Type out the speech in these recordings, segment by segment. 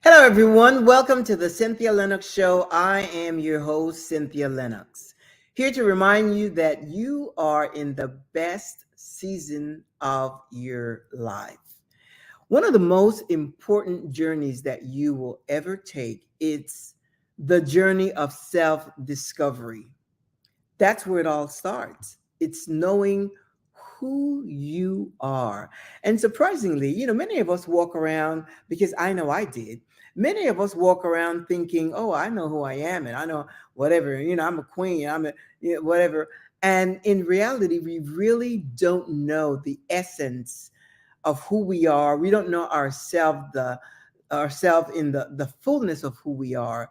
Hello, everyone. Welcome to the Cynthia Linox Show. I am your host, Cynthia Linox, here to remind you that you are in the best season of your life. One of the most important journeys that you will ever take is the journey of self-discovery. That's where it all starts. It's knowing who you are. And surprisingly, many of us walk around, because I know I did. Many of us walk around thinking, "Oh, I know who I am, and I know whatever. I'm a queen. Whatever." And in reality, we really don't know the essence of who we are. We don't know ourselves in the fullness of who we are,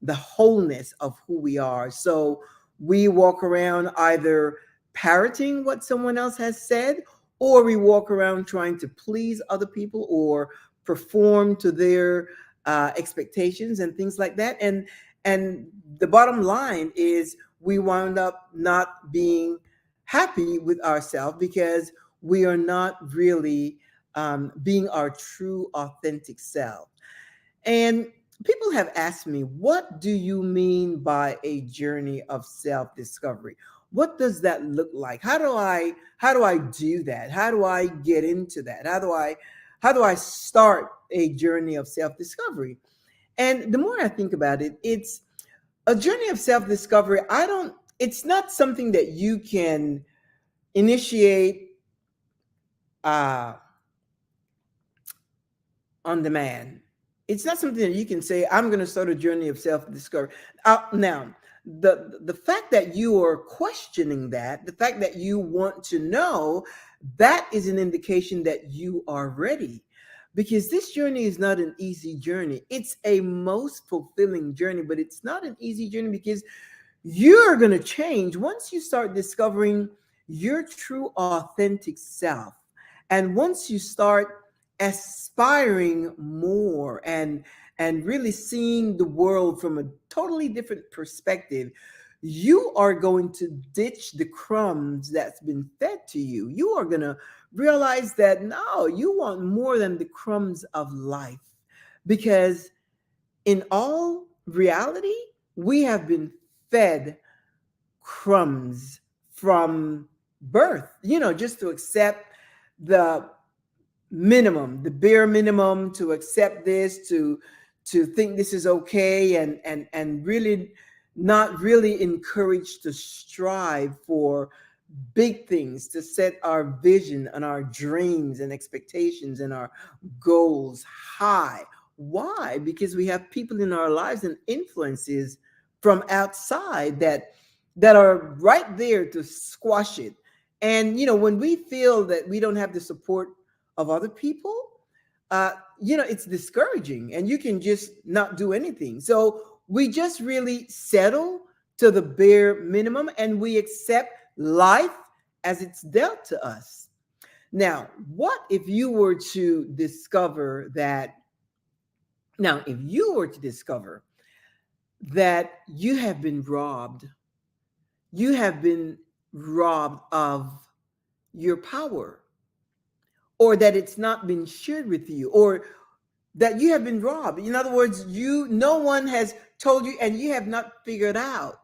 the wholeness of who we are. So we walk around either parroting what someone else has said, or we walk around trying to please other people or perform to their expectations and things like that. And the bottom line is we wound up not being happy with ourselves because we are not really being our true, authentic self. And people have asked me, what do you mean by a journey of self-discovery? What does that look like? How do I do that? How do I get into that? How do I start a journey of self-discovery? And the more I think about it, it's a journey of self-discovery. It's not something that you can initiate uh on demand. It's not something that you can say, "I'm going to start a journey of self-discovery." Now, the fact that you are questioning that, the fact that you want to know, that is an indication that you are ready. Because this journey is not an easy journey. It's a most fulfilling journey, but it's not an easy journey because you're going to change once you start discovering your true authentic self. And once you start aspiring more and really seeing the world from a totally different perspective, you are going to ditch the crumbs that's been fed to you. You are going to realize that no, you want more than the crumbs of life. Because in all reality, we have been fed crumbs from birth, just to accept the minimum, the bare minimum, to accept this, to think this is okay, and really not really encouraged to strive for big things, to set our vision and our dreams and expectations and our goals high. Why? Because we have people in our lives and influences from outside that are right there to squash it. And when we feel that we don't have the support of other people, uh, it's discouraging, and you can just not do anything. So we just really settle to the bare minimum, and we accept life as it's dealt to us. Now, what if you were to discover that? Now, if you were to discover that you have been robbed of your power, or that it's not been shared with you, or that you have been robbed. In other words, no one has told you, and you have not figured out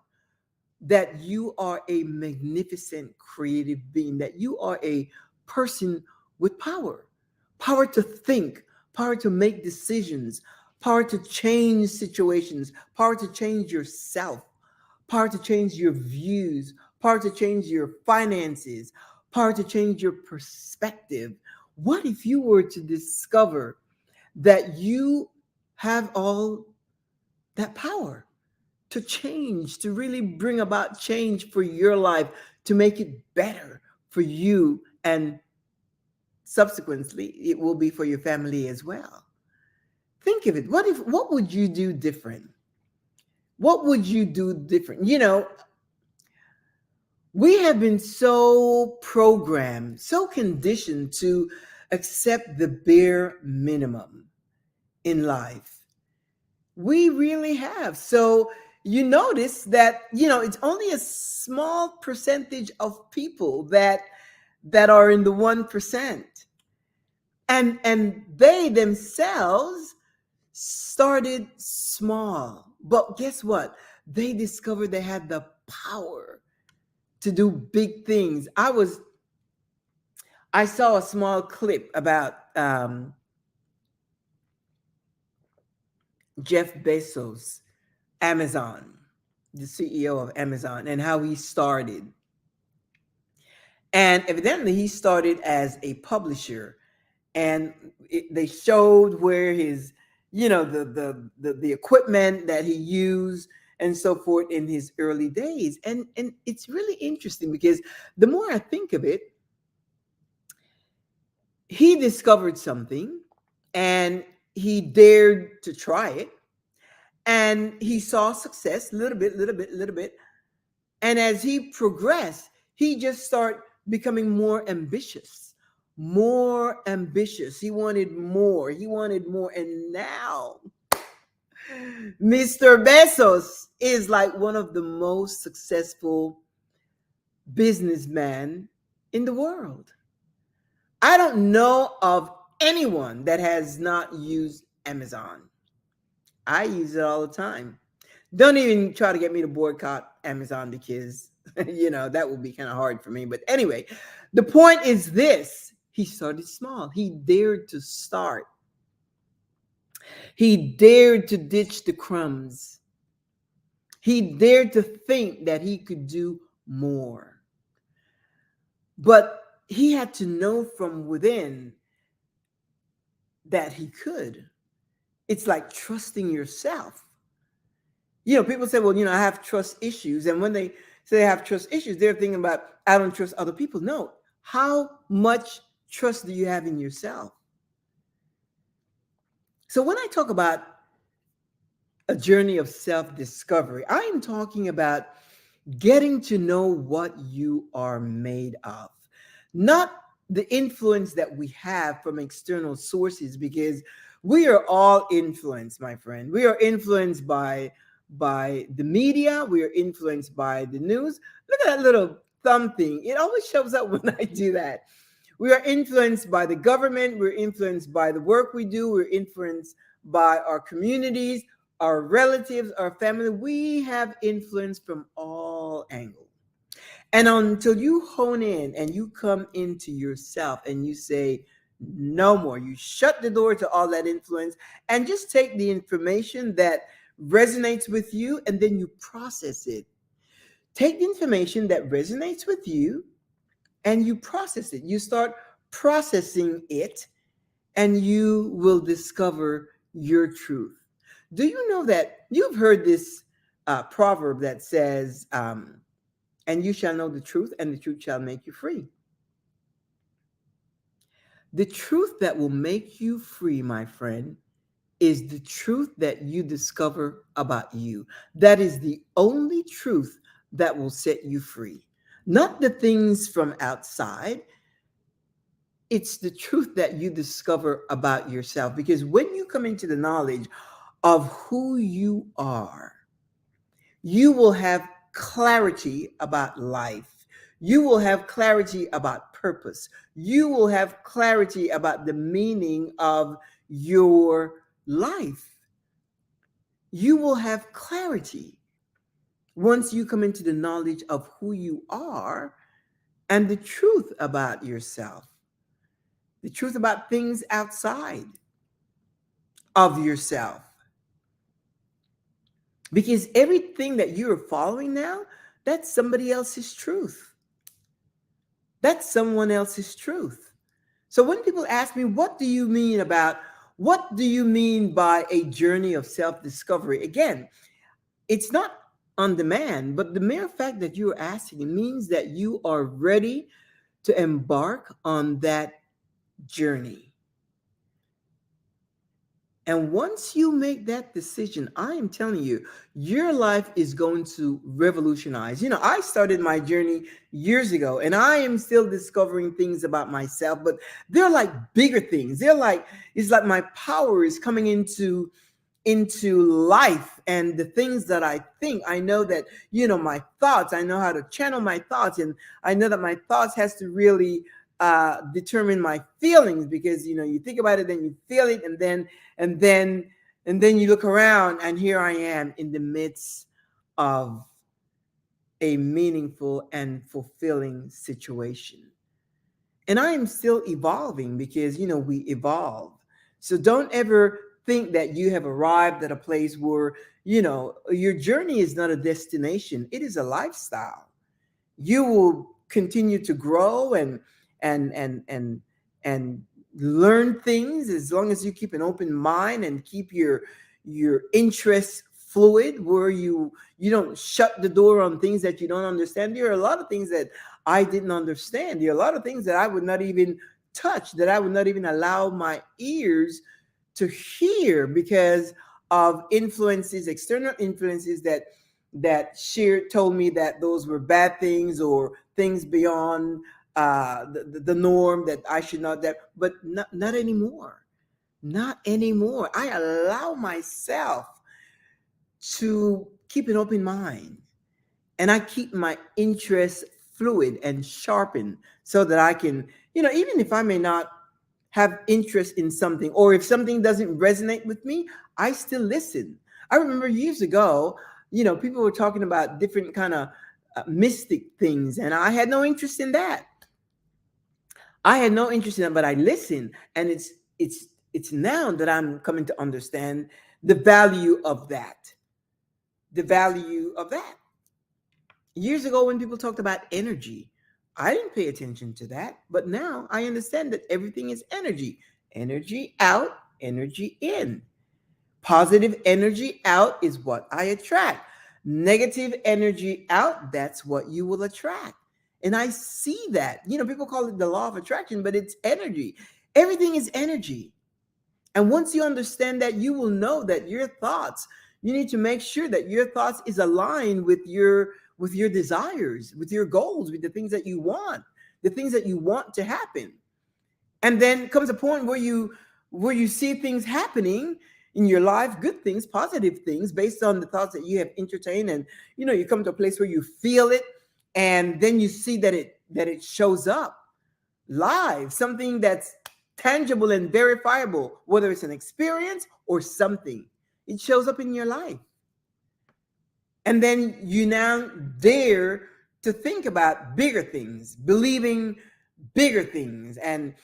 that you are a magnificent creative being, that you are a person with power to think, power to make decisions, power to change situations, power to change yourself, power to change your views, power to change your finances, power to change your perspective. What if you were to discover that you have all that power to change, to really bring about change for your life, to make it better for you, and subsequently it will be for your family as well? Think of it. What would you do different? What would you do different? We have been so programmed, so conditioned to accept the bare minimum in life. We really have. So you notice that, it's only a small percentage of people that are in the 1%. And they themselves started small, but guess what? They discovered they had the power to do big things. I saw a small clip about Jeff Bezos, Amazon, the CEO of Amazon, and how he started. And evidently, he started as a publisher, and they showed where his, the equipment that he used and so forth in his early days. And it's really interesting because the more I think of it, he discovered something and he dared to try it, and he saw success, little bit. And as he progressed, he just started becoming more ambitious, more ambitious. He wanted more, he wanted more. And now Mr. Bezos is like one of the most successful businessmen in the world. I don't know of anyone that has not used Amazon. I use it all the time. Don't even try to get me to boycott Amazon because, that would be kind of hard for me. But anyway, the point is this: he started small. He dared to start. He dared to ditch the crumbs. He dared to think that he could do more. But he had to know from within that he could. It's like trusting yourself. People say, well, I have trust issues. And when they say they have trust issues, they're thinking about, I don't trust other people. No. How much trust do you have in yourself? So when I talk about a journey of self-discovery, I am talking about getting to know what you are made of, not the influence that we have from external sources, because we are all influenced, my friend. We are influenced by the media. We are influenced by the news. Look at that little thumb thing. It always shows up when I do that. We are influenced by the government. We're influenced by the work we do. We're influenced by our communities, our relatives, our family. We have influence from all angles. And until you hone in and you come into yourself and you say, no more, you shut the door to all that influence and just take the information that resonates with you and then you process it. Take the information that resonates with you and you process it. You start processing it and you will discover your truth. Do you know that you've heard this proverb that says, and you shall know the truth, and the truth shall make you free? The truth that will make you free, my friend, is the truth that you discover about you. That is the only truth that will set you free. Not the things from outside. It's the truth that you discover about yourself. Because when you come into the knowledge of who you are, you will have clarity about life. You will have clarity about purpose. You will have clarity about the meaning of your life. You will have clarity once you come into the knowledge of who you are and the truth about yourself, the truth about things outside of yourself. Because everything that you're following now, that's somebody else's truth. That's someone else's truth. So when people ask me, what do you mean by a journey of self-discovery? Again, it's not on demand, but the mere fact that you're asking, it means that you are ready to embark on that journey. And once you make that decision, I am telling you, your life is going to revolutionize. I started my journey years ago and I am still discovering things about myself, but they're like bigger things. It's like my power is coming into life, and the things that I think, I know that, my thoughts, I know how to channel my thoughts, and I know that my thoughts has to really determine my feelings, because you think about it, then you feel it, and then And then you look around, and here I am in the midst of a meaningful and fulfilling situation. And I am still evolving because, we evolve. So don't ever think that you have arrived at a place where, your journey is not a destination, it is a lifestyle. You will continue to grow and learn things as long as you keep an open mind and keep your interest fluid, where you don't shut the door on things that you don't understand. There are a lot of things that I didn't understand. There are a lot of things that I would not even touch, that I would not even allow my ears to hear, because of influences, external influences that shared told me that those were bad things or things beyond the norm, that I should not, that, but not anymore. Not anymore. I allow myself to keep an open mind, and I keep my interest fluid and sharpened, so that I can, even if I may not have interest in something, or if something doesn't resonate with me, I still listen. I remember years ago, people were talking about different kind of mystic things, and I had no interest in that. I had no interest in that, but I listened, and it's now that I'm coming to understand the value of that. The value of that. Years ago, when people talked about energy, I didn't pay attention to that, but now I understand that everything is energy. Energy out, energy in. Positive energy out is what I attract. Negative energy out, that's what you will attract. And I see that. People call it the law of attraction, but it's energy. Everything is energy. And once you understand that, you will know that your thoughts, you need to make sure that your thoughts is aligned with your desires, with your goals, with the things that you want, the things that you want to happen. And then comes a point where you see things happening in your life, good things, positive things, based on the thoughts that you have entertained. And you come to a place where you feel it, and then you see that it shows up live, something that's tangible and verifiable, whether it's an experience or something. It shows up in your life. And then you now dare to think about bigger things, believing bigger things, and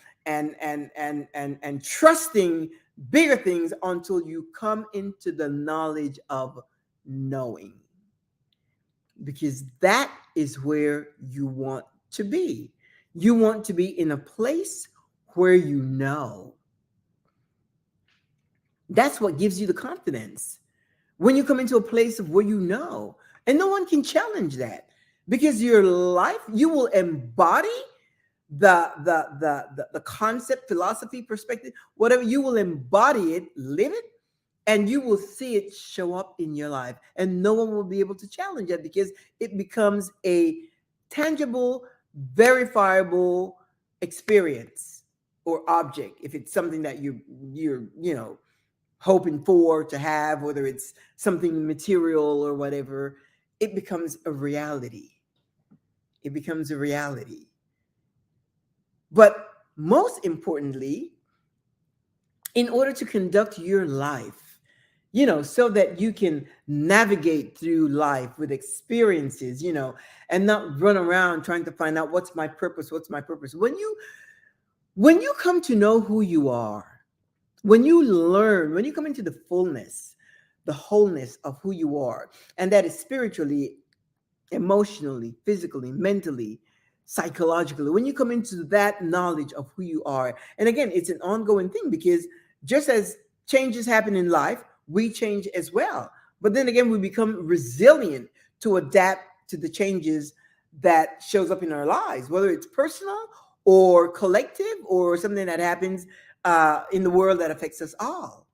trusting bigger things, until you come into the knowledge of knowing. Because that is where you want to be. You want to be in a place where you know. That's what gives you the confidence. When you come into a place of where you know, and no one can challenge that, because your life, you will embody the concept, philosophy, perspective, whatever. You will embody it, live it, and you will see it show up in your life, and no one will be able to challenge it, because it becomes a tangible, verifiable experience or object. If it's something that you're hoping for to have, whether it's something material or whatever, it becomes a reality. It becomes a reality. But most importantly, in order to conduct your life, so that you can navigate through life with experiences, and not run around trying to find out what's my purpose, what's my purpose. When you come to know who you are, when you learn, when you come into the fullness, the wholeness of who you are, and that is spiritually, emotionally, physically, mentally, psychologically, when you come into that knowledge of who you are, and again, it's an ongoing thing, because just as changes happen in life, we change as well. But then again, we become resilient to adapt to the changes that shows up in our lives, whether it's personal or collective, or something that happens in the world that affects us all.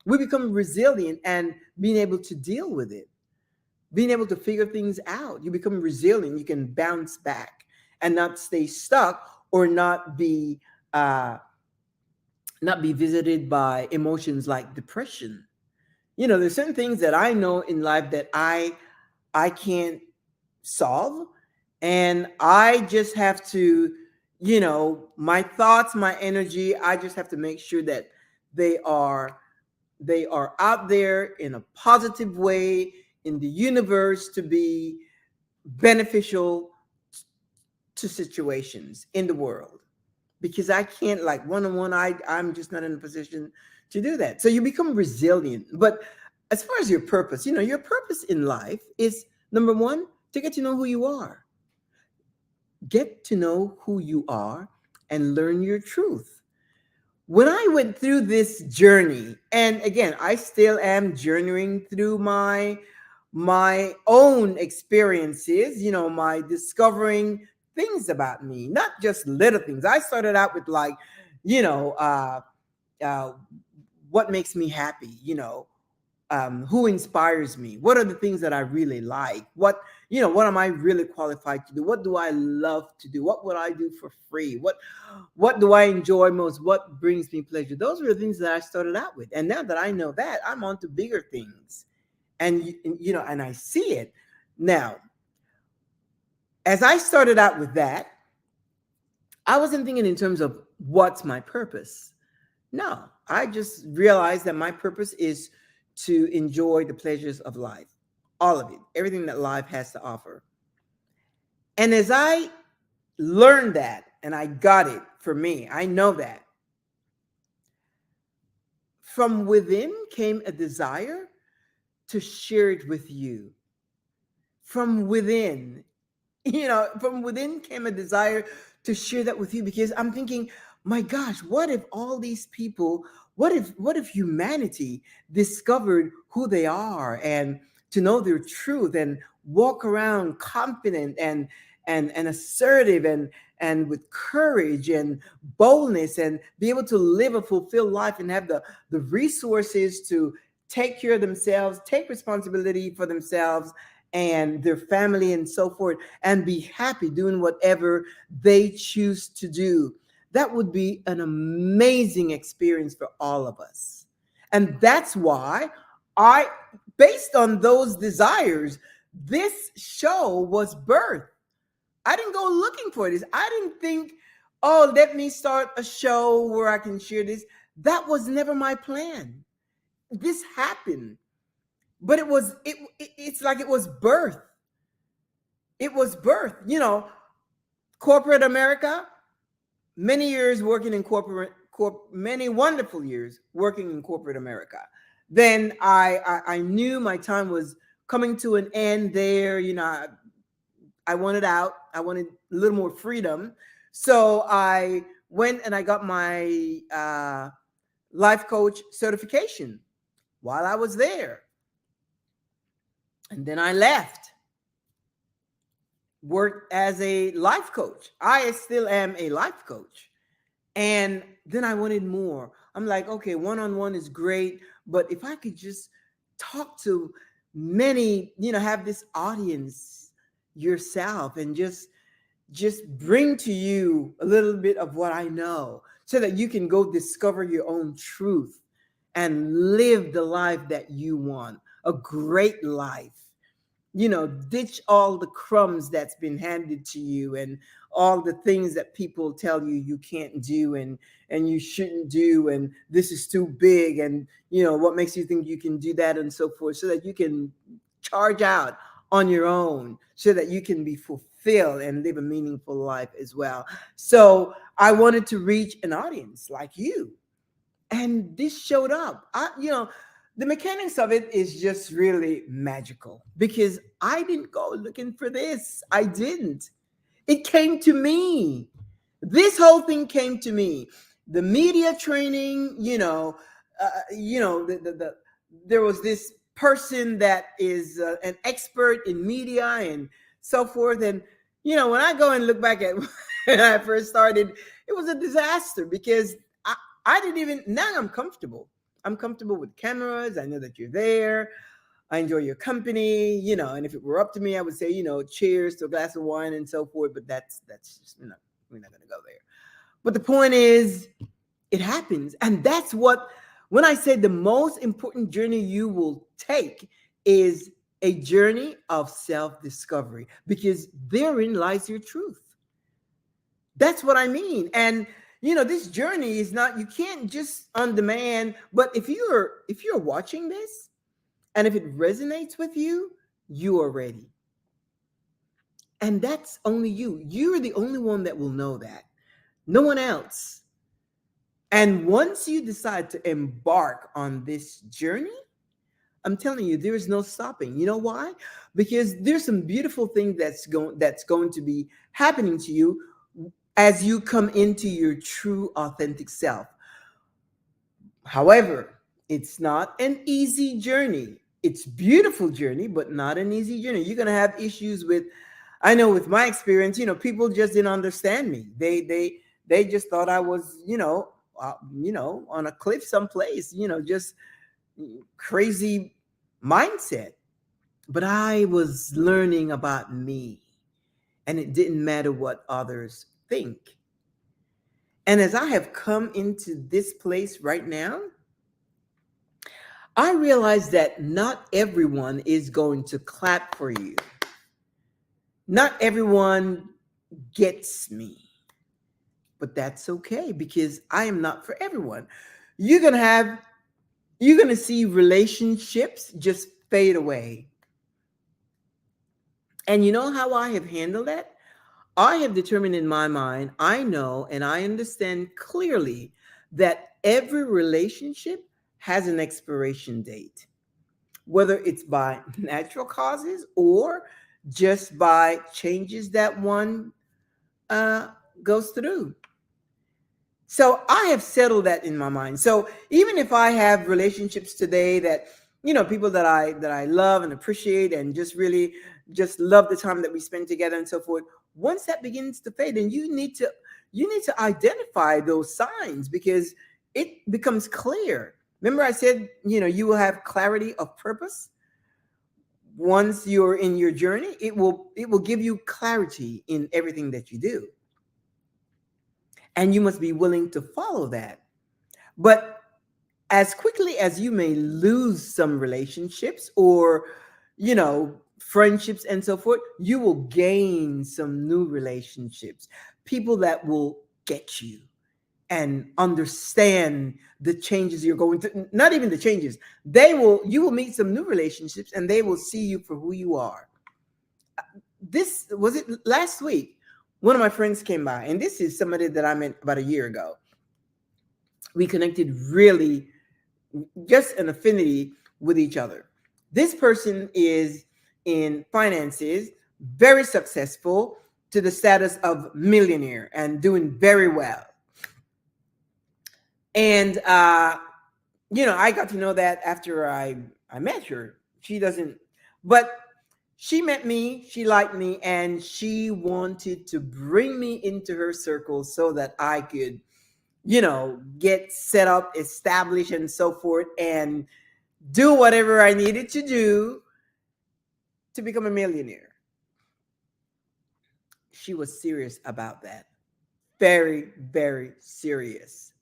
We become resilient and being able to deal with it, being able to figure things out. You become resilient. You can bounce back and not stay stuck, or not be visited by emotions like depression. There's certain things that I know in life that I can't solve, and I just have to, my thoughts, my energy, I just have to make sure that they are They are out there in a positive way in the universe to be beneficial to situations in the world. Because I can't, like, one on one, I'm just not in a position to do that. So you become resilient. But as far as your purpose, your purpose in life is, number one, to get to know who you are. Get to know who you are and learn your truth. When I went through this journey, and again, I still am journeying through my own experiences, my discovering things about me, not just little things. I started out with, like, you know, uh, uh, what makes me happy, who inspires me, what are the things that I really like, what am I really qualified to do, what do I love to do, what would I do for free, what do I enjoy most, what brings me pleasure. Those are the things that I started out with, and now that I know that, I'm on to bigger things. And I see it now. As I started out with that, I wasn't thinking in terms of what's my purpose. No, I just realized that my purpose is to enjoy the pleasures of life, all of it, everything that life has to offer. And as I learned that and I got it for me, I know that from within came a desire to share it with you. From within, from within came a desire to share that with you, because I'm thinking, my gosh, what if all these people, what if humanity discovered who they are, and to know their truth and walk around confident and assertive and with courage and boldness, and be able to live a fulfilled life and have the resources to take care of themselves, take responsibility for themselves and their family and so forth, and be happy doing whatever they choose to do. That would be an amazing experience for all of us. And that's why I, based on those desires, this show was birthed. I didn't go looking for this. I didn't think, oh, let me start a show where I can share this. That was never my plan. This happened. But it's like it was birth. It was birth. Corporate America, many years working in many wonderful years working in corporate America. Then I knew my time was coming to an end there. I wanted out. I wanted a little more freedom. So I went and I got my life coach certification while I was there. And then I left, worked as a life coach. I still am a life coach. And then I wanted more. I'm like, okay, one-on-one is great, but if I could just talk to many, have this audience yourself, and just bring to you a little bit of what I know, so that you can go discover your own truth and live the life that you want, a great life. Ditch all the crumbs that's been handed to you, and all the things that people tell you can't do, and you shouldn't do, and this is too big, and what makes you think you can do that, and so forth, so that you can charge out on your own, so that you can be fulfilled and live a meaningful life as well. So I wanted to reach an audience like you, and this showed up. The mechanics of it is just really magical, because I didn't go looking for this. I didn't. It came to me. This whole thing came to me. The media training, there was this person that is an expert in media and so forth. And, when I go and look back at when I first started, it was a disaster, because I didn't even, now I'm comfortable. I'm comfortable with cameras. I know that you're there. I enjoy your company, and if it were up to me, I would say, cheers to a glass of wine and so forth. But that's just, we're not going to go there. But the point is, it happens. And that's when I say the most important journey you will take is a journey of self-discovery, because therein lies your truth. That's what I mean. And This journey is not, you can't just on demand, but if you're watching this and if it resonates with you, you are ready. And that's only you. You're the only one that will know that. No one else. And once you decide to embark on this journey, I'm telling you, there is no stopping. You know why? Because there's some beautiful thing that's going to be happening to you as you come into your true authentic self. However, it's not an easy journey. It's beautiful journey, but not an easy journey. You're going to have issues with, I know with my experience, people just didn't understand me. They just thought I was, on a cliff someplace, just crazy mindset. But I was learning about me, and it didn't matter what others think. And as I have come into this place right now, I realize that not everyone is going to clap for you. Not everyone gets me, but that's okay because I am not for everyone. You're going to have, you're going to see relationships just fade away. And you know how I have handled that? I have determined in my mind, I know and I understand clearly that every relationship has an expiration date, whether it's by natural causes or just by changes that one goes through. So I have settled that in my mind. So even if I have relationships today that, people that I love and appreciate and just really just love the time that we spend together and so forth, once that begins to fade, and you need to identify those signs because it becomes clear. Remember I said, you will have clarity of purpose. Once you're in your journey, it will give you clarity in everything that you do. And you must be willing to follow that. But as quickly as you may lose some relationships or, friendships and so forth, you will gain some new relationships, people that will get you and understand the changes you're going through. Not even the changes. You will meet some new relationships and they will see you for who you are. This was it last week. One of my friends came by, and this is somebody that I met about a year ago. We connected really just an affinity with each other. This person is in finances, very successful to the status of millionaire and doing very well. And I got to know that after I met her. She doesn't, but she met me, she liked me, and she wanted to bring me into her circle so that I could, get set up, established, and so forth, and do whatever I needed to do to become a millionaire. She was serious about that. Very, very serious.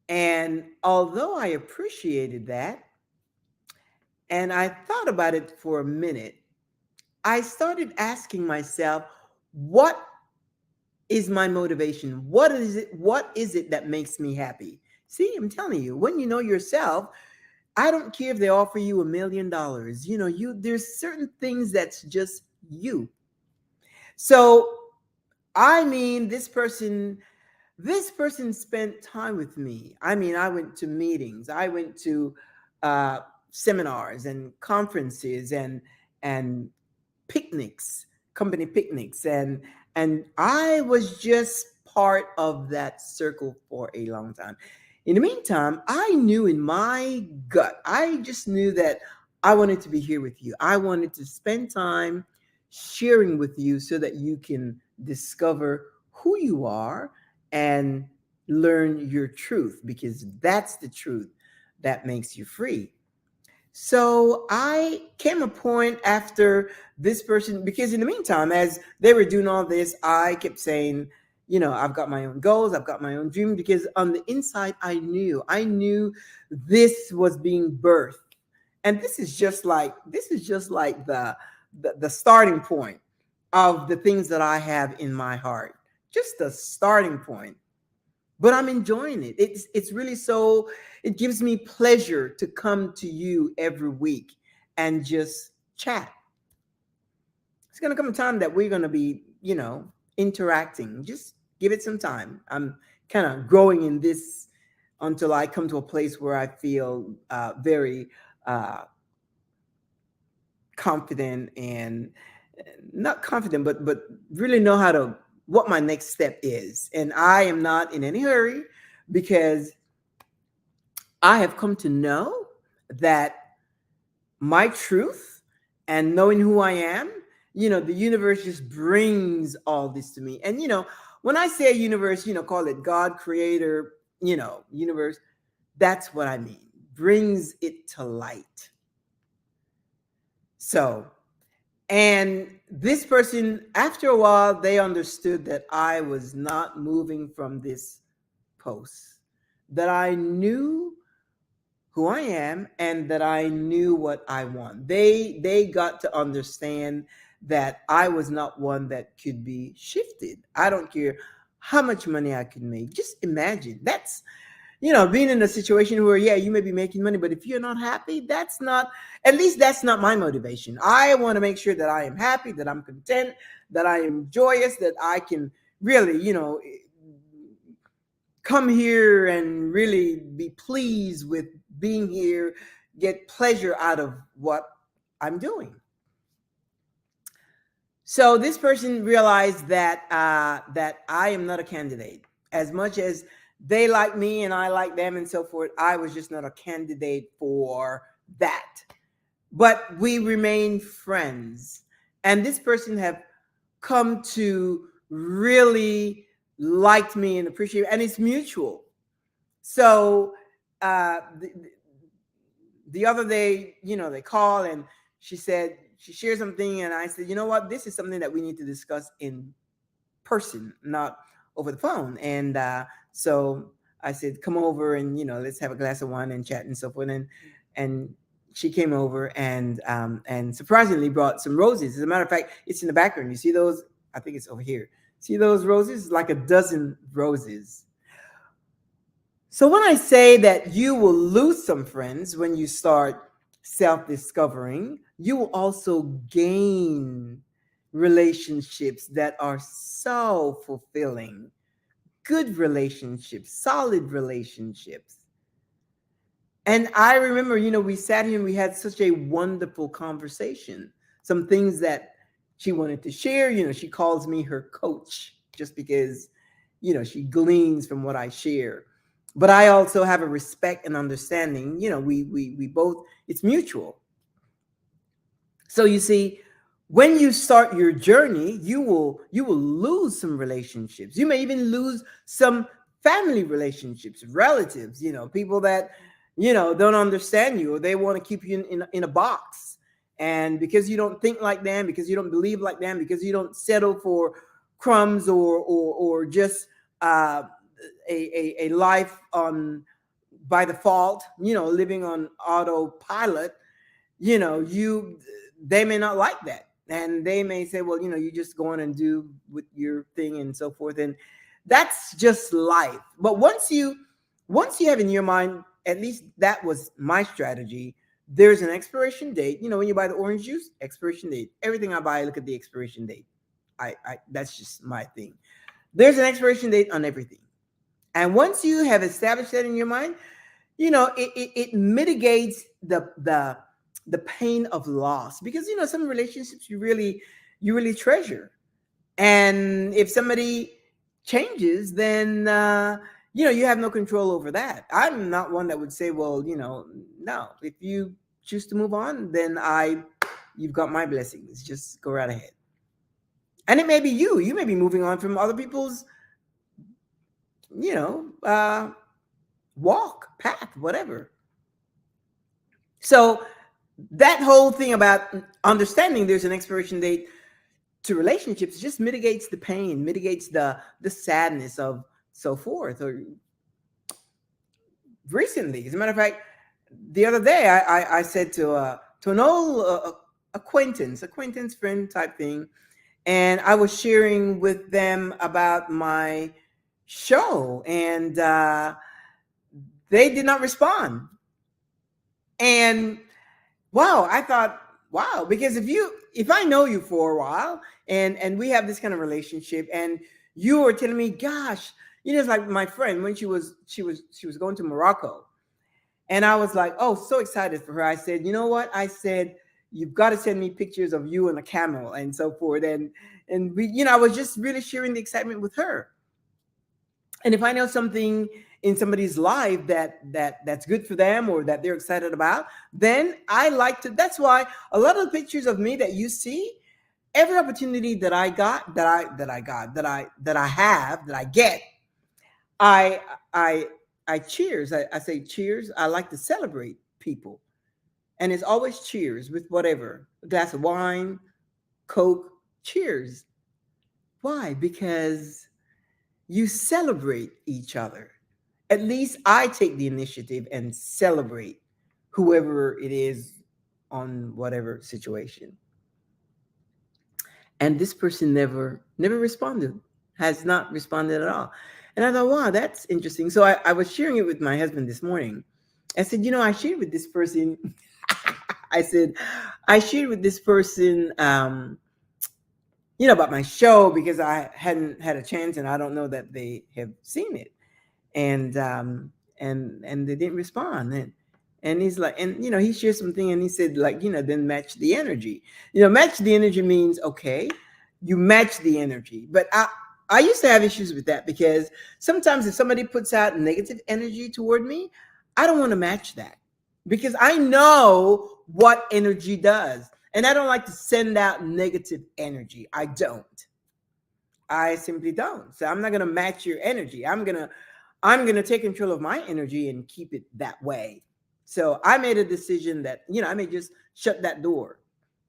And although I appreciated that, and I thought about it for a minute, I started asking myself, what is my motivation? What is it? What is it that makes me happy? See, I'm telling you, when you know yourself, I don't care if they offer you $1 million. There's certain things that's just you. So, I mean, this person spent time with me. I mean, I went to meetings, I went to uh, seminars and conferences and picnics, company picnics, and I was just part of that circle for a long time. In the meantime, I knew in my gut, I just knew that I wanted to be here with you. I wanted to spend time sharing with you so that you can discover who you are and learn your truth, because that's the truth that makes you free. So I came a point after this person, because in the meantime, as they were doing all this, I kept saying, I've got my own goals, I've got my own dream, because on the inside, I knew this was being birthed. And this is just like the starting point of the things that I have in my heart. Just the starting point. but I'm enjoying it. It's really so, it gives me pleasure to come to you every week and just chat. It's going to come a time that we're going to be, interacting. Just give it some time. I'm kind of growing in this until I come to a place where I feel very confident, and not confident, but really know how to, what my next step is. And I am not in any hurry, because I have come to know that my truth and knowing who I am, the universe just brings all this to me. And, when I say universe, call it God, creator, universe, that's what I mean. Brings it to light. So, and this person, after a while, they understood that I was not moving from this post, that I knew who I am and that I knew what I want. They got to understand that I was not one that could be shifted. I don't care how much money I can make. Just imagine. That's, being in a situation where, yeah, you may be making money, but if you're not happy, that's not, at least that's not my motivation. I want to make sure that I am happy, that I'm content, that I am joyous, that I can really, come here and really be pleased with being here, get pleasure out of what I'm doing. So this person realized that that I am not a candidate. As much as they like me and I like them and so forth, I was just not a candidate for that. But we remain friends. And this person have come to really like me and appreciate, and it's mutual. So the other day, they call and she said, she shared something, and I said, you know what, this is something that we need to discuss in person, not over the phone. And so I said, come over and, let's have a glass of wine and chat and so forth. And she came over and surprisingly brought some roses. As a matter of fact, it's in the background. You see those? I think it's over here. See those roses? Like a dozen roses. So when I say that you will lose some friends when you start self-discovering, you will also gain relationships that are so fulfilling. Good relationships, solid relationships. And I remember, we sat here and we had such a wonderful conversation. Some things that she wanted to share. She calls me her coach just because, she gleans from what I share. But I also have a respect and understanding. We both, it's mutual. So you see, when you start your journey, you will lose some relationships. You may even lose some family relationships, relatives, people that, don't understand you, or they want to keep you in a box. And because you don't think like them, because you don't believe like them, because you don't settle for crumbs or just a life on by default, living on autopilot, they may not like that. And they may say, well, you just go on and do with your thing and so forth. And that's just life. But once you have in your mind, at least that was my strategy, there's an expiration date. When you buy the orange juice, expiration date. Everything I buy, I look at the expiration date. I that's just my thing. There's an expiration date on everything. And once you have established that in your mind, it mitigates the pain of loss, because some relationships you really treasure. And if somebody changes, then you have no control over that. I'm not one that would say, well, no, if you choose to move on, then you've got my blessings, just go right ahead. And it may be you may be moving on from other people's walk, path, whatever. So that whole thing about understanding there's an expiration date to relationships just mitigates the pain, mitigates the sadness of so forth. Or recently, as a matter of fact, the other day I said to an old acquaintance friend type thing, and I was sharing with them about my show, and they did not respond. And wow, I thought, wow, because if I know you for a while, and we have this kind of relationship, and you were telling me, gosh, it's like my friend when she was going to Morocco, and I was like, oh, so excited for her. I said, you know what? I said, you've got to send me pictures of you and a camel and so forth. And we, I was just really sharing the excitement with her. And if I know something in somebody's life that's good for them or that they're excited about, then I like to. That's why a lot of the pictures of me that you see, every opportunity that I got, that I have, that I get, I I I cheers. I say cheers. I like to celebrate people, and it's always cheers with whatever, a glass of wine, Coke. Cheers. Why? Because you celebrate each other. At least I take the initiative and celebrate whoever it is on whatever situation. And this person never responded, has not responded at all. And I thought, wow, that's interesting. So I was sharing it with my husband this morning. I said, I shared with this person. I said, I shared with this person, about my show because I hadn't had a chance, and I don't know that they have seen it. And they didn't respond. And he's like, and he shared something, and he said, like, then match the energy. Match the energy means, okay, you match the energy. But I used to have issues with that, because sometimes if somebody puts out negative energy toward me, I don't want to match that, because I know what energy does. And I don't like to send out negative energy. I simply don't. So I'm not going to match your energy. I'm going to take control of my energy and keep it that way. So I made a decision that, I may just shut that door,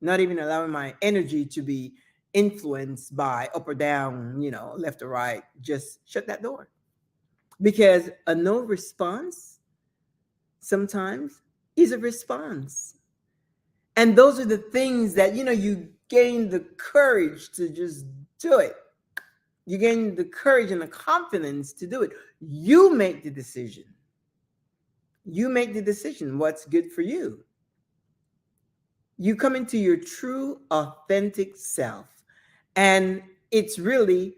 not even allowing my energy to be influenced by up or down, left or right. Just shut that door, because a no response sometimes is a response. And those are the things that, you gain the courage to just do it. You gain the courage and the confidence to do it. You make the decision. You make the decision what's good for you. You come into your true, authentic self. And it's really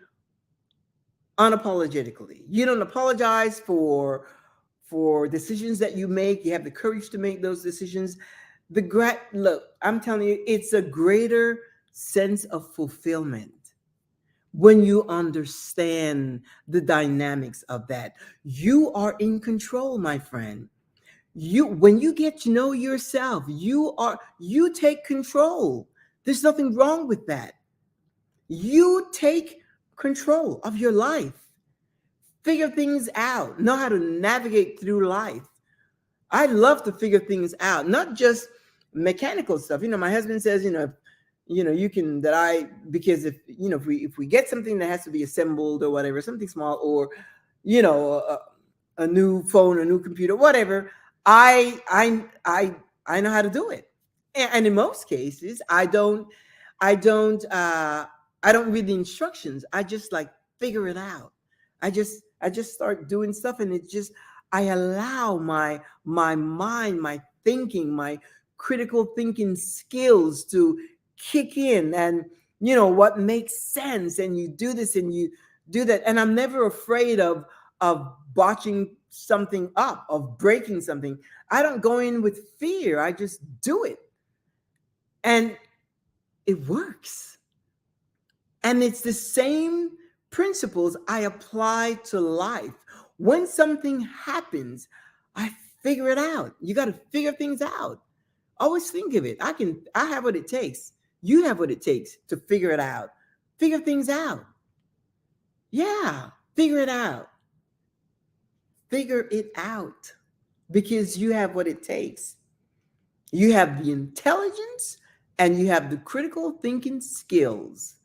unapologetically. You don't apologize for decisions that you make. You have the courage to make those decisions. Look, I'm telling you, it's a greater sense of fulfillment when you understand the dynamics of that. You are in control, my friend. When you get to know yourself, you take control. There's nothing wrong with that. You take control of your life. Figure things out. Know how to navigate through life. I love to figure things out, not just mechanical stuff. My husband says, you can that I because if we get something that has to be assembled or whatever, something small, or a new phone, a new computer, whatever, I know how to do it. And in most cases, I don't read the instructions. I just like figure it out. I just start doing stuff, and I allow my mind, my thinking, my critical thinking skills to kick in, and what makes sense, and you do this and you do that. And I'm never afraid of botching something up, of breaking something. I don't go in with fear. I just do it, and it works. And it's the same principles I apply to life. When something happens, I figure it out. You got to figure things out. Always think of it. I have what it takes. You have what it takes to figure it out. Figure things out. Yeah, figure it out. Figure it out, because you have what it takes. You have the intelligence, and you have the critical thinking skills,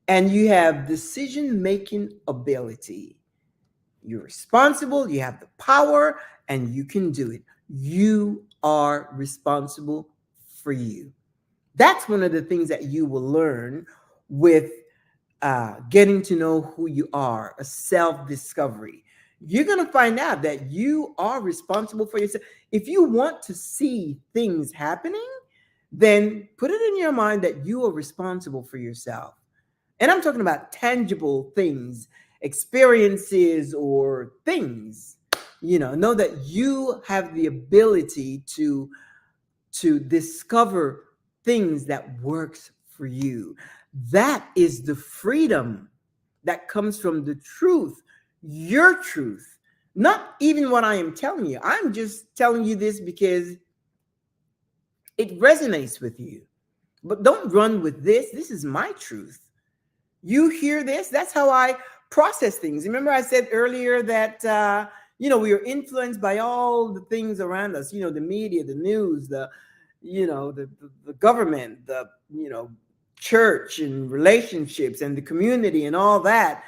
and you have decision making ability. You're responsible, you have the power, and you can do it. You are responsible for you. That's one of the things that you will learn with getting to know who you are, a self discovery, you're going to find out that you are responsible for yourself. If you want to see things happening, then put it in your mind that you are responsible for yourself. And I'm talking about tangible things, experiences, or things. Know that you have the ability to discover things that works for you. That is the freedom that comes from the truth, your truth, not even what I am telling you. I'm just telling you this because it resonates with you. But don't run with this. This is my truth. You hear this? That's how I process things. Remember, I said earlier that we are influenced by all the things around us. The media, the news, the government, the church and relationships and the community and all that.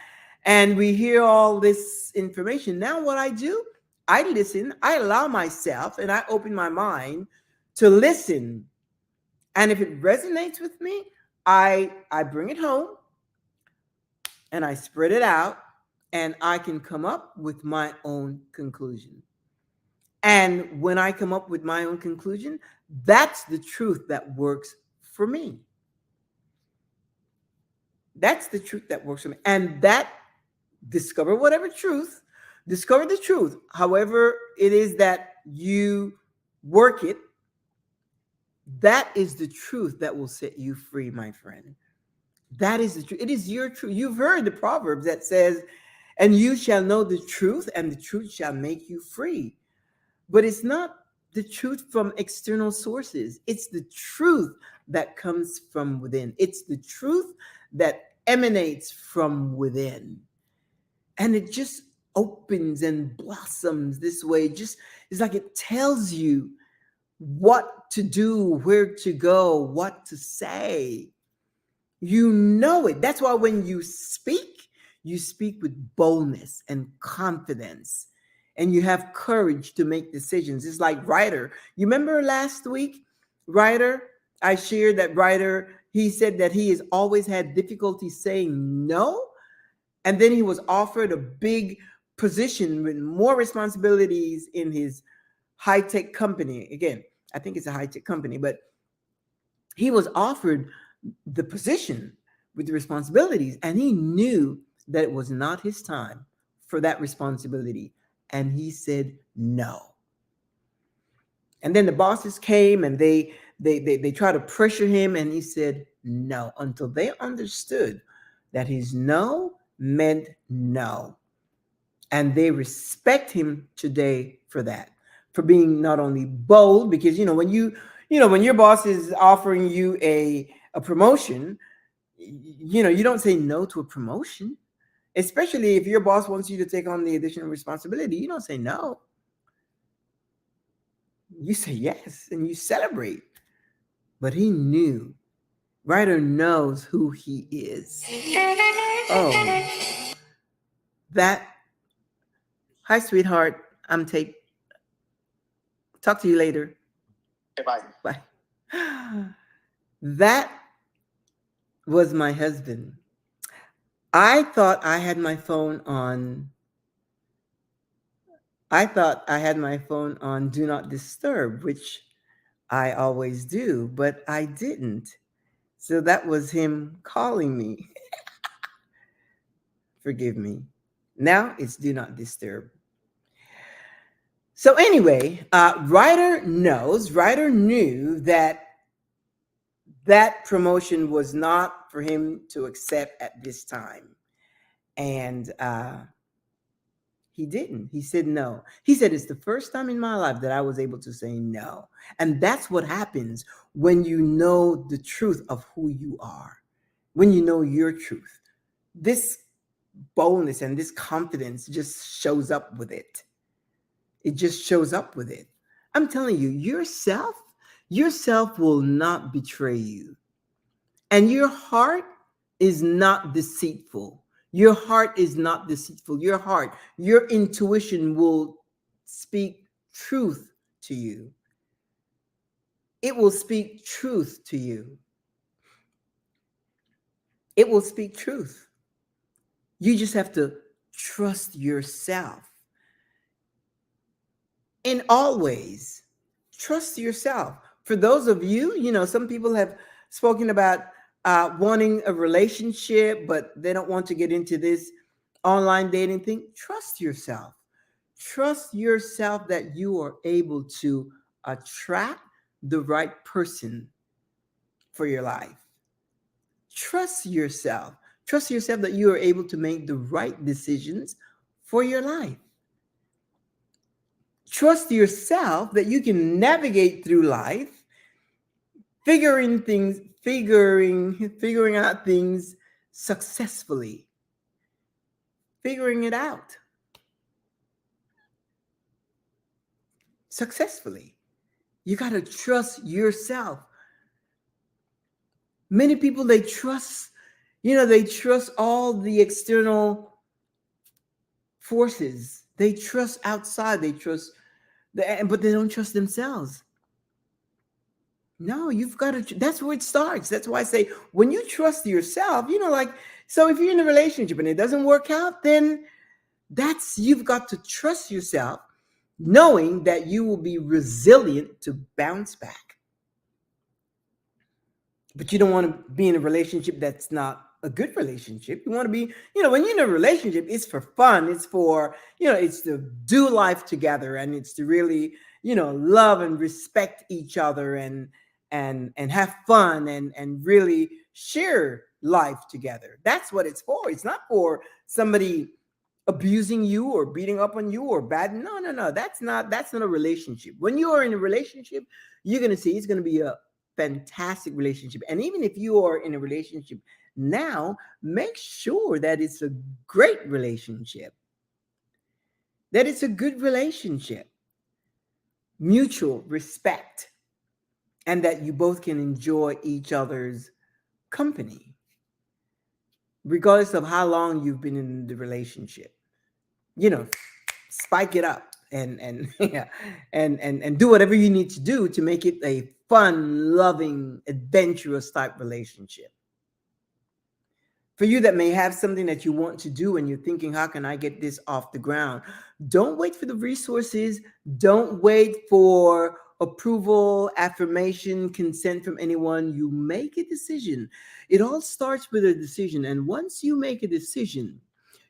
And we hear all this information. Now, what I do, I listen. I allow myself and I open my mind to listen. And if it resonates with me, I bring it home and I spread it out, and I can come up with my own conclusion. And when I come up with my own conclusion, that's the truth that works for me. That's the truth that works for me. And that discover discover the truth. However it is that you work it, that is the truth that will set you free, my friend. That is the truth. It is your truth. You've heard the Proverbs that says, and you shall know the truth, and the truth shall make you free. But it's not the truth from external sources. It's the truth that comes from within. It's the truth that emanates from within. And it just opens and blossoms this way. It's like it tells you what to do, where to go, what to say. You know it. That's why when you speak with boldness and confidence, and you have courage to make decisions. It's like Ryder. You remember last week, Ryder? I shared that Ryder, he said that he has always had difficulty saying no. And then he was offered a big position with more responsibilities in his high-tech company. Again, I think it's a high-tech company, but he was offered the position with the responsibilities, and he knew that it was not his time for that responsibility, and he said no. And then the bosses came and they tried to pressure him, and he said no, until they understood that his no meant no. And they respect him today for that, for being not only bold, because when your boss is offering you a promotion, you don't say no to a promotion, especially if your boss wants you to take on the additional responsibility. You don't say no. You say yes, and you celebrate. But he knew. Ryder knows who he is. Oh, that. Hi, sweetheart. I'm Tate. Talk to you later. Bye. Bye. That was my husband. I thought I had my phone on. I thought I had my phone on Do Not Disturb, which I always do, but I didn't. So that was him calling me. Forgive me. Now it's Do Not Disturb. So anyway, Ryder knew that that promotion was not for him to accept at this time. And he didn't. He said no. He said, it's the first time in my life that I was able to say no. And that's what happens when you know the truth of who you are, when you know your truth. This boldness and this confidence just shows up with it. It just shows up with it. I'm telling you, yourself will not betray you. And your heart is not deceitful. Your heart is not deceitful. Your intuition will speak truth to you. It will speak truth to you. It will speak truth. You just have to trust yourself. In always trust yourself. For those of you, some people have spoken about wanting a relationship, but they don't want to get into this online dating thing. Trust yourself. Trust yourself that you are able to attract the right person for your life. Trust yourself. Trust yourself that you are able to make the right decisions for your life. Trust yourself that you can navigate through life, figuring out things successfully, figuring it out successfully. You got to trust yourself. Many people, they trust all the external forces. They trust outside. They trust but they don't trust themselves. No, you've got to. That's where it starts. That's why I say when you trust yourself, so if you're in a relationship and it doesn't work out, then you've got to trust yourself, knowing that you will be resilient to bounce back. But you don't want to be in a relationship that's not a good relationship. You want to be, when you're in a relationship, it's for fun. It's for, it's to do life together, and it's to really, love and respect each other and have fun and really share life together. That's what it's for. It's not for somebody abusing you or beating up on you or bad. No. That's not a relationship. When you are in a relationship, you're going to see it's going to be a fantastic relationship. And even if you are in a relationship now, make sure that it's a great relationship, that it's a good relationship, mutual respect, and that you both can enjoy each other's company, regardless of how long you've been in the relationship. Spike it up and yeah, and do whatever you need to do to make it a fun, loving, adventurous type relationship. For you that may have something that you want to do and you're thinking, how can I get this off the ground? Don't wait for the resources. Don't wait for approval, affirmation, consent from anyone. You make a decision. It all starts with a decision. And once you make a decision,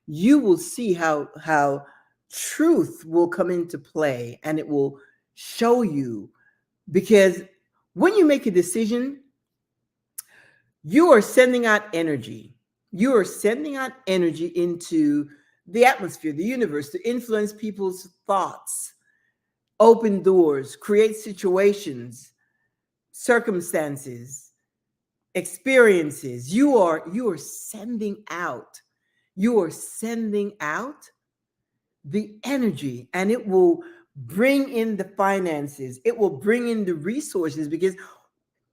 you will see how truth will come into play, and it will show you. Because when you make a decision, you are sending out energy. You are sending out energy into the atmosphere, the universe, to influence people's thoughts, open doors, create situations, circumstances, experiences. You are sending out. You are sending out the energy, and it will bring in the finances. It will bring in the resources, because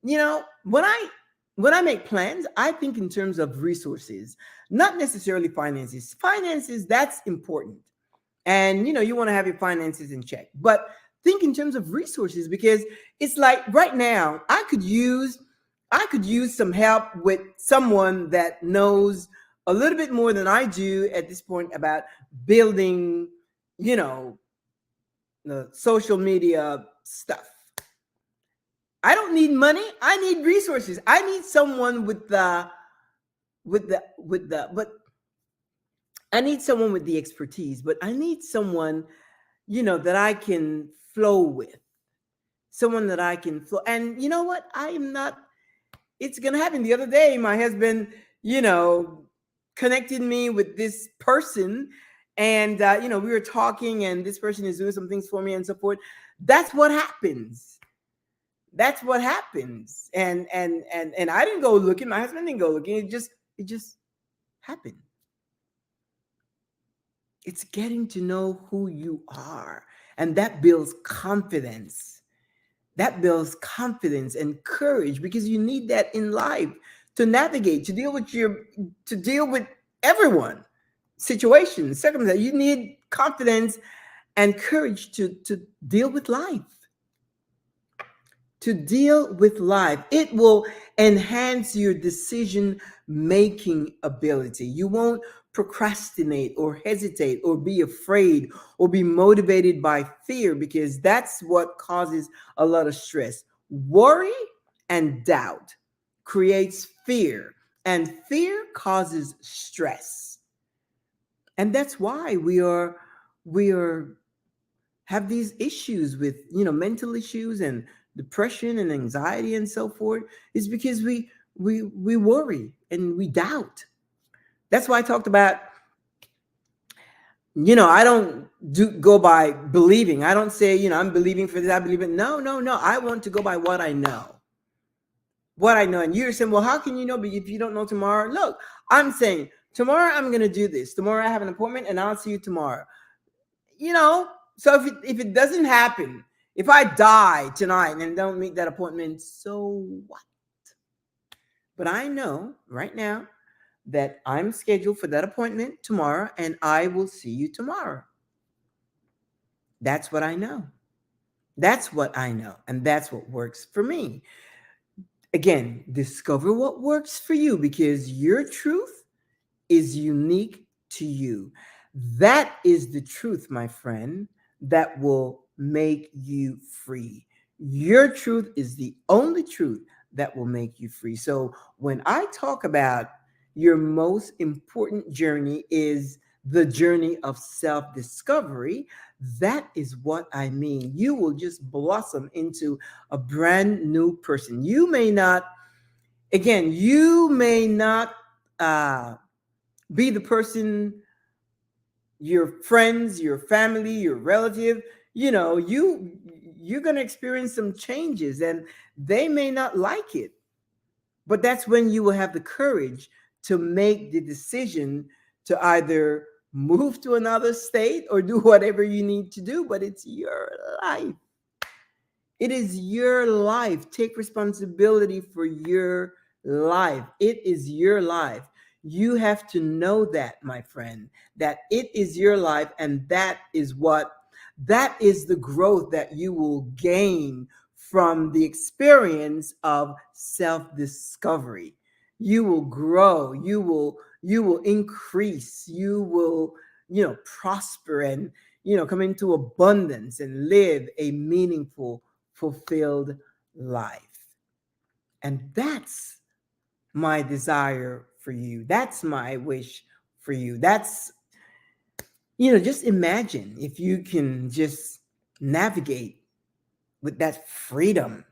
when I make plans, I think in terms of resources, not necessarily finances. Finances, that's important. And you want to have your finances in check. But think in terms of resources, because it's like right now, I could use some help with someone that knows a little bit more than I do at this point about building, the social media stuff. I don't need money. I need resources. I need someone but I need someone with the expertise, but I need someone, that I can flow with, someone that I can flow. And you know what? It's going to happen. The other day, my husband, connected me with this person, and, we were talking, and this person is doing some things for me and so forth. That's what happens. That's what happens. And I didn't go looking. My husband didn't go looking. It just happened. It's getting to know who you are. And that builds confidence. That builds confidence and courage, because you need that in life to navigate, to deal with everyone, situations, circumstances. You need confidence and courage to deal with life. to deal with life. It will enhance your decision making ability. You won't procrastinate or hesitate or be afraid or be motivated by fear, because that's what causes a lot of stress. Worry and doubt creates fear, and fear causes stress. And that's why we are have these issues with, mental issues and depression and anxiety and so forth, is because we worry and we doubt. That's why I talked about, I don't do go by believing. I don't say, I'm believing for this, I believe it. No, no, no. I want to go by what I know. What I know. And you're saying, well, how can you know if you don't know tomorrow? Look, I'm saying tomorrow I'm going to do this. Tomorrow I have an appointment and I'll see you tomorrow. So if it doesn't happen, if I die tonight and don't meet that appointment, so what? But I know right now that I'm scheduled for that appointment tomorrow and I will see you tomorrow. That's what I know. That's what I know. And that's what works for me. Again, discover what works for you, because your truth is unique to you. That is the truth, my friend, that will make you free. Your truth is the only truth that will make you free. So when I talk about your most important journey is the journey of self-discovery, that is what I mean. You will just blossom into a brand new person. You may not be the person your friends, your family, your relative, you're going to experience some changes and they may not like it. But that's when you will have the courage to make the decision to either move to another state or do whatever you need to do. But it's your life. It is your life. Take responsibility for your life. It is your life. You have to know that, my friend, that it is your life, and that is the growth that you will gain from the experience of self-discovery. You will grow, you will increase, you will, prosper and, come into abundance and live a meaningful, fulfilled life. And that's my desire for you. That's my wish for you. Just imagine if you can just navigate with that freedom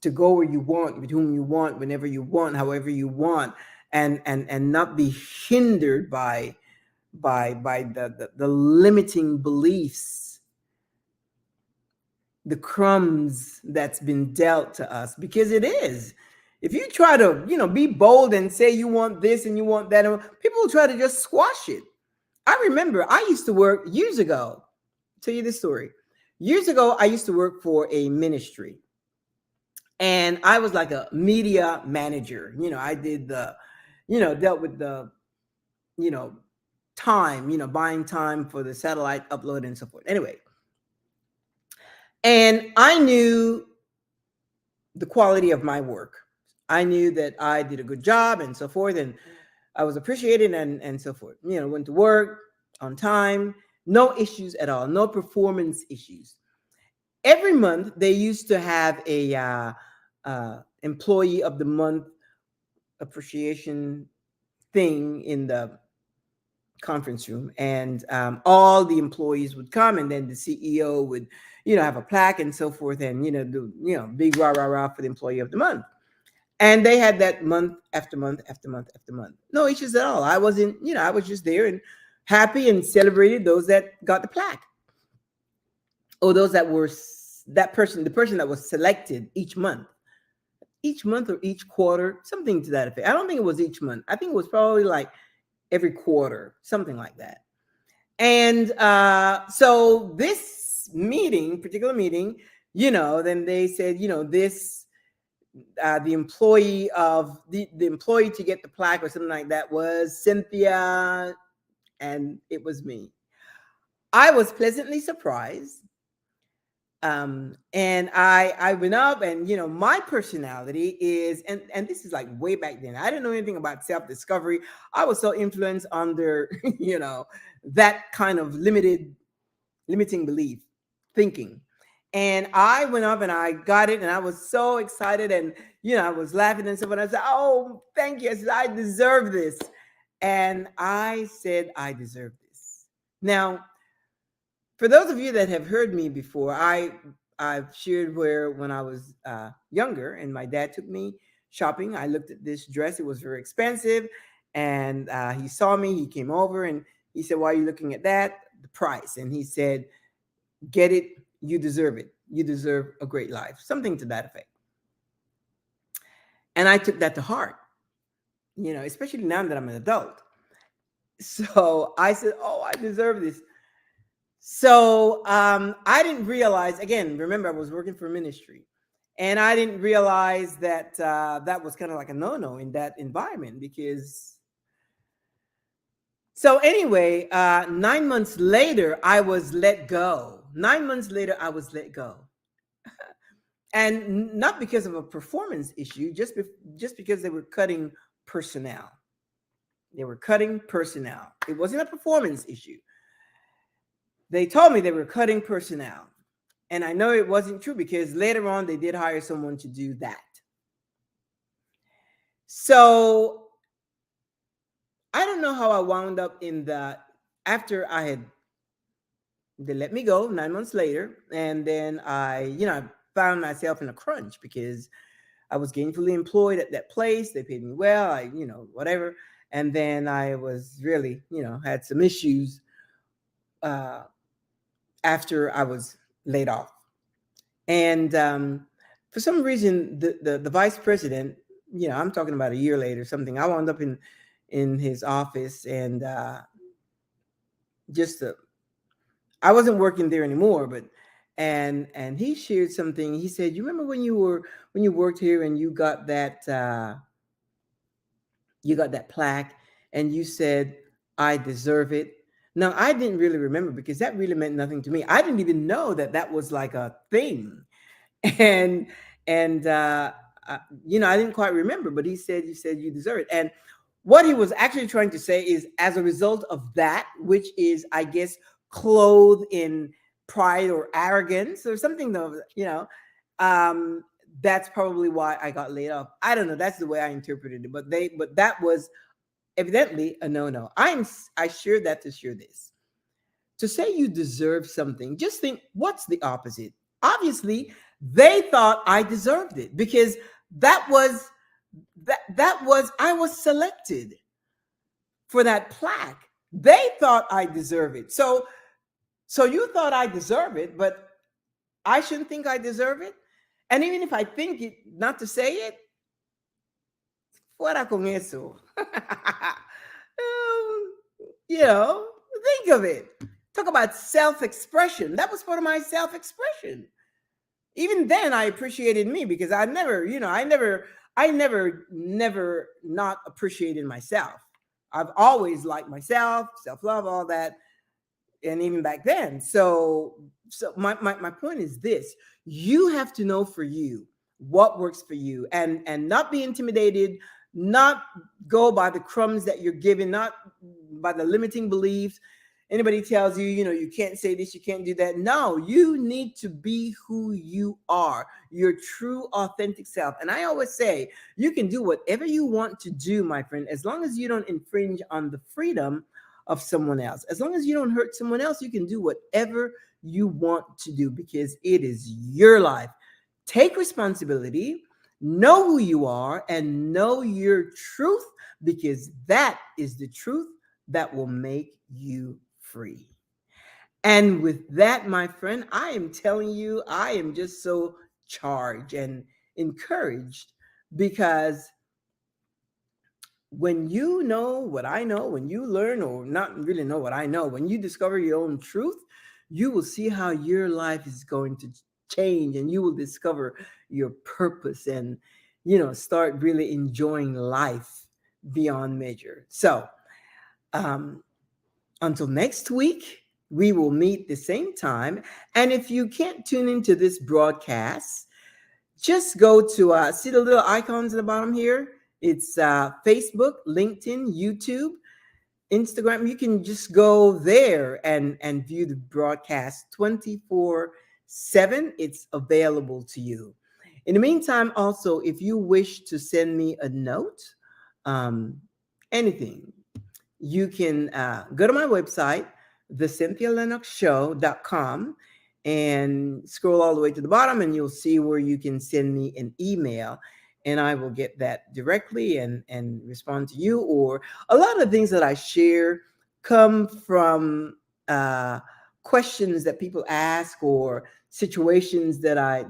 to go where you want, with whom you want, whenever you want, however you want, and not be hindered by the limiting beliefs, the crumbs that's been dealt to us, because it is. If you try to, be bold and say you want this and you want that, people will try to just squash it. I remember I used to work years ago. I'll tell you this story. Years ago, I used to work for a ministry, and I was like a media manager. I did dealt with the, you know, time, buying time for the satellite upload and so forth. Anyway, and I knew the quality of my work. I knew that I did a good job and so forth, and I was appreciated and so forth. Went to work on time, no issues at all, no performance issues. Every month they used to have a employee of the month appreciation thing in the conference room, and all the employees would come, and then the CEO would, have a plaque and so forth, and do big rah rah rah for the employee of the month. And they had that month after month after month after month, no issues at all. I wasn't, I was just there and happy and celebrated those that got the plaque, or those that were the person that was selected each month or each quarter, something to that effect. I don't think it was each month. I think it was probably like every quarter, something like that. And so this particular meeting, then they said, this the employee to get the plaque or something like that was Cynthia, and it was me. I was pleasantly surprised. And I went up, and my personality is, and this is like way back then. I didn't know anything about self discovery. I was so influenced under that kind of limiting belief thinking. And I went up and I got it, and I was so excited, and I was laughing and stuff. And I said, "Oh, thank you! I said, I deserve this." And I said, "I deserve this." Now, for those of you that have heard me before, I've shared where when I was younger and my dad took me shopping, I looked at this dress. It was very expensive, and he saw me. He came over and he said, "Why are you looking at that? The price." And he said, "Get it. You deserve it. You deserve a great life." Something to that effect. And I took that to heart, especially now that I'm an adult. So I said, "Oh, I deserve this." So I didn't realize, again, remember, I was working for ministry, and I didn't realize that that was kind of like a no-no in that environment. Because so anyway, 9 months later, I was let go. 9 months later, I was let go. And not because of a performance issue, just because they were cutting personnel. They were cutting personnel. It wasn't a performance issue. They told me they were cutting personnel. And I know it wasn't true, because later on they did hire someone to do that. So I don't know how I wound up in after they let me go 9 months later. And then I found myself in a crunch, because I was gainfully employed at that place. They paid me well, whatever. And then I was really, had some issues after I was laid off. And for some reason, the vice president, I'm talking about a year later, something, I wound up in his office, and just I wasn't working there anymore, but and he shared something. He said, "You remember when you worked here and you got that plaque, and you said, 'I deserve it'?" Now, I didn't really remember, because that really meant nothing to me. I didn't even know that that was like a thing. and and I didn't quite remember, but he said, "You said you deserve it." And what he was actually trying to say is, as a result of that, which is, I guess, clothed in pride or arrogance or something, though, um that's probably why I got laid off. I don't know, that's the way I interpreted it, but that was evidently a no-no. I shared that to share this. To say you deserve something, just think, what's the opposite? Obviously, they thought I deserved it, because that was I was selected for that plaque. They thought I deserve it. So you thought I deserve it, but I shouldn't think I deserve it. And even if I think it, not to say it, fuera con eso. Um, think of it. Talk about self-expression. That was part of my self-expression. Even then, I appreciated me, because I never not appreciated myself. I've always liked myself, self-love, all that, and even back then. So my point is this: you have to know for you what works for you, and not be intimidated, not go by the crumbs that you're given, not by the limiting beliefs. Anybody tells you, you can't say this, you can't do that. No, you need to be who you are, your true, authentic self. And I always say, you can do whatever you want to do, my friend, as long as you don't infringe on the freedom of someone else. As long as you don't hurt someone else, you can do whatever you want to do, because it is your life. Take responsibility, know who you are, and know your truth, because that is the truth that will make you free. And with that, my friend, I am telling you, I am just so charged and encouraged, because when you know what I know, when you learn, or not really know what I know, when you discover your own truth, you will see how your life is going to change, and you will discover your purpose, and start really enjoying life beyond measure. So, um, until next week, we will meet the same time. And if you can't tune into this broadcast, just go to see the little icons at the bottom here. It's Facebook, LinkedIn, YouTube, Instagram. You can just go there and view the broadcast 24/7. It's available to you. In the meantime, also, if you wish to send me a note, um, anything, you can go to my website, thecynthialinoxshow.com, and scroll all the way to the bottom, and you'll see where you can send me an email, and I will get that directly and respond to you. Or a lot of things that I share come from questions that people ask, or situations that I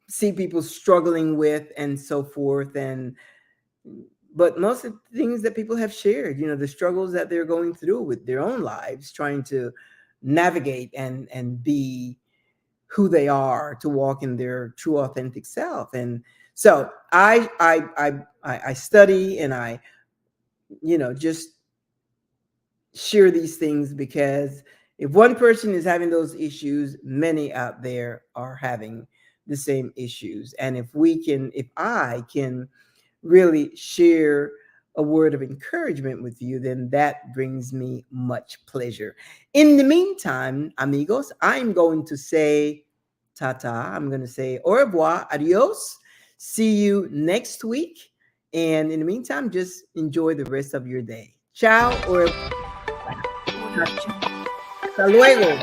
see people struggling with, and so forth. And but most of the things that people have shared, the struggles that they're going through with their own lives, trying to navigate and be who they are, to walk in their true authentic self. And so I study, and I just share these things, because if one person is having those issues, many out there are having the same issues. And if I can really share a word of encouragement with you, then that brings me much pleasure. In the meantime, amigos, I'm going to say ta-ta. I'm going to say au revoir, adios. See you next week. And in the meantime, just enjoy the rest of your day. Ciao, or hasta luego.